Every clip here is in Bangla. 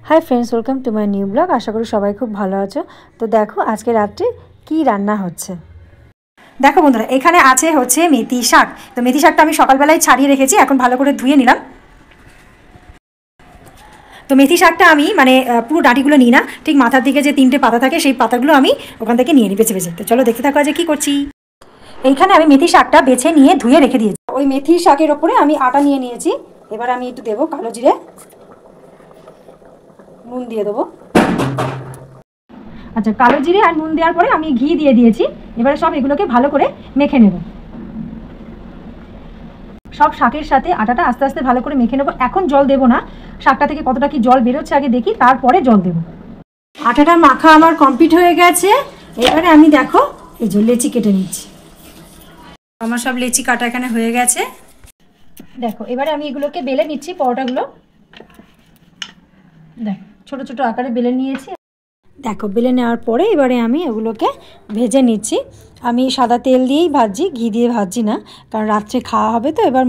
High friends welcome to my new blog. आशा करी सबाई खूब भालो आछो। तो देखो आज के रात्रे की रान्ना होच्छे। देखो बंधुरा एखाने आछे होच्छे मेथी शाक। तो मेथी शाकटा आमी सकाल बेलाय छाड़िये रेखेछि, एखन भालो करे धुए निलाम। तो मेथी शाकटा आमी माने पुरो डाँटिगुलो निई ना, ठीक माथार दिके जे तीनटे पाता थाके सेई पातागुलो आमी ओखान थेके निये निई बेছে बेছে। तो चलो देखते थाको आज कि करछि। এইখানে আমি মেথি শাকটা বেছে নিয়ে ধুয়ে রেখে দিয়েছি। ওই মেথি শাকের উপরে আমি আটা নিয়ে নিয়েছি। এবার আমি একটু দেব কালো জিরে, নুন দিয়ে দেবো। আচ্ছা, কালো জিরে আর নুন দেওয়ার পরে আমি ঘি দিয়ে দিয়েছি। এবারে সব এগুলোকে ভালো করে মেখে নেব। সব শাকের সাথে আটাটা আস্তে আস্তে ভালো করে মেখে নেব। এখন জল দেব না, শাকটা থেকে কতটা কি জল বেরোচ্ছে আগে দেখি, তারপরে জল দেব। আটাটা মাখা আমার কমপ্লিট হয়ে গেছে। এবারে আমি দেখো এই যে লেচি কেটে নিচ্ছি। আমার সব লেচি কাটা এখানে হয়ে গেছে। দেখো এবারে আমি এগুলোকে বেলে নিচ্ছি। পরোটাগুলো দেখো ছোট ছোট আকারে বেলে নিয়েছি। দেখো বেলে নেওয়ার পরে এবারে আমি এগুলোকে ভেজে নিচ্ছি। আমি সাদা তেল দিয়েই ভাজছি, ঘি দিয়ে ভাজছি না, কারণ রাত্রে খাওয়া হবে। তো এবার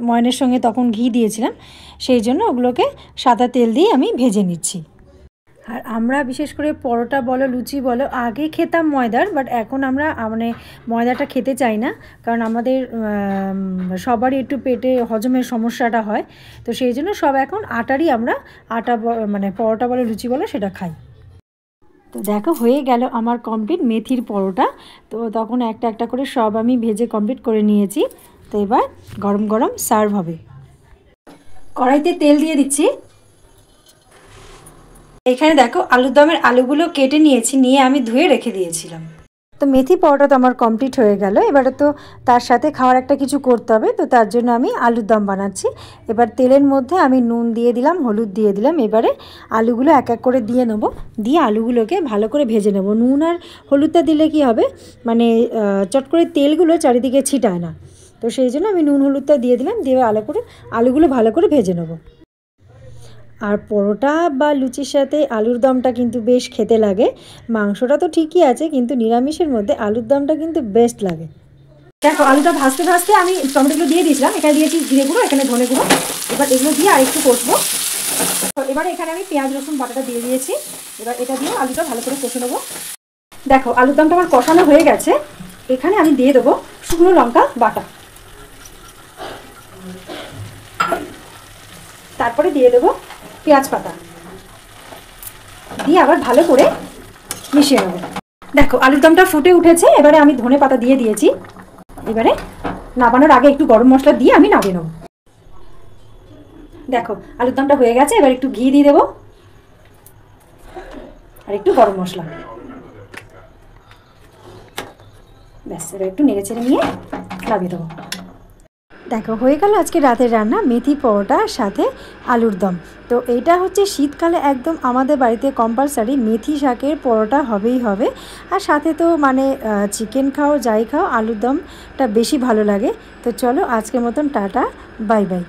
ময়নের সঙ্গে তখন ঘি দিয়েছিলাম, সেই জন্য ওগুলোকে সাদা তেল দিয়ে আমি ভেজে নিচ্ছি। আর আমরা বিশেষ করে পরোটা বলো লুচি বলো আগে খেতাম ময়দার, বাট এখন আমরা মানে ময়দাটা খেতে চাই না, কারণ আমাদের সবারই একটু পেটে হজমের সমস্যাটা হয়। তো সেই জন্য সব এখন আটারই আমরা মানে পরোটা বলো লুচি বলো সেটা খাই। তো দেখো হয়ে গেল আমার কমপ্লিট মেথির পরোটা। তো তখন একটা একটা করে সব আমি ভেজে কমপ্লিট করে নিয়েছি। তো এবার গরম গরম সার্ভ হবে। কড়াইতে তেল দিয়ে দিচ্ছি। এখানে দেখো আলুর দমের আলুগুলো কেটে নিয়েছি, নিয়ে আমি ধুয়ে রেখে দিয়েছিলাম। তো মেথি পরোটা তো আমার কমপ্লিট হয়ে গেল। এবারে তো তার সাথে খাওয়ার একটা কিছু করতে হবে, তো তার জন্য আমি আলুর দম বানাচ্ছি। এবার তেলের মধ্যে আমি নুন দিয়ে দিলাম, হলুদ দিয়ে দিলাম। এবারে আলুগুলো এক এক করে দিয়ে নেবো, দিয়ে আলুগুলোকে ভালো করে ভেজে নেব। নুন আর হলুদটা দিলে কি হবে, মানে চট করে তেলগুলো চারিদিকে ছিটায় না। তো সেই জন্য আমি নুন হলুদটা দিয়ে দিলাম, দিয়ে আলুগুলো ভালো করে ভেজে নেব। আর পরোটা বা লুচির সাথে আলুর দমটা কিন্তু বেশ খেতে লাগে। মাংসটা তো ঠিকই আছে, কিন্তু নিরামিষের মধ্যে আলুর দমটা কিন্তু বেস্ট লাগে। দেখো আলুটা ভাজতে ভাজতে আমি টমেটোগুলো দিয়ে দিয়েছিলাম। এখানে দিয়েছি জিরে গুঁড়ো, এখানে ধনে গুঁড়ো। এবার এগুলো দিয়ে আর একটু কষবো। তো এবারে এখানে আমি পেঁয়াজ রসুন বাটাটা দিয়ে দিয়েছি। এবার এটা দিয়ে আলুটা ভালো করে কষে নেবো। দেখো আলুর দমটা আমার কষানো হয়ে গেছে। এখানে আমি দিয়ে দেবো শুকনো লঙ্কা বাটা, তারপরে দিয়ে দেবো পেঁয়াজ পাতা, দিয়ে আবার ভালো করে মিশিয়ে নেব। দেখো আলুর দমটা ফুটে উঠেছে। এবারে আমি ধনে পাতা দিয়ে দিয়েছি। এবারে নামানোর আগে একটু গরম মশলা দিয়ে আমি নামিয়ে নেব। দেখো আলুর দমটা হয়ে গেছে। এবার একটু ঘি দিয়ে দেবো আর একটু গরম মশলা। ব্যাস, এবার একটু নেড়ে চেড়ে নিয়ে নামিয়ে দেবো। দেখো হয়ে গেল আজকে রাতের রান্না মেথি পরোটার সাথে আলুর দম। তো এইটা হচ্ছে শীতকালে একদম আমাদের বাড়িতে কম্পালসারি মেথি শাকের পরোটা হবেই হবে। আর সাথে তো মানে চিকেন খাও যাই খাও, আলুর দমটা বেশি ভালো লাগে। তো চলো আজকের মতন টাটা, বাই বাই।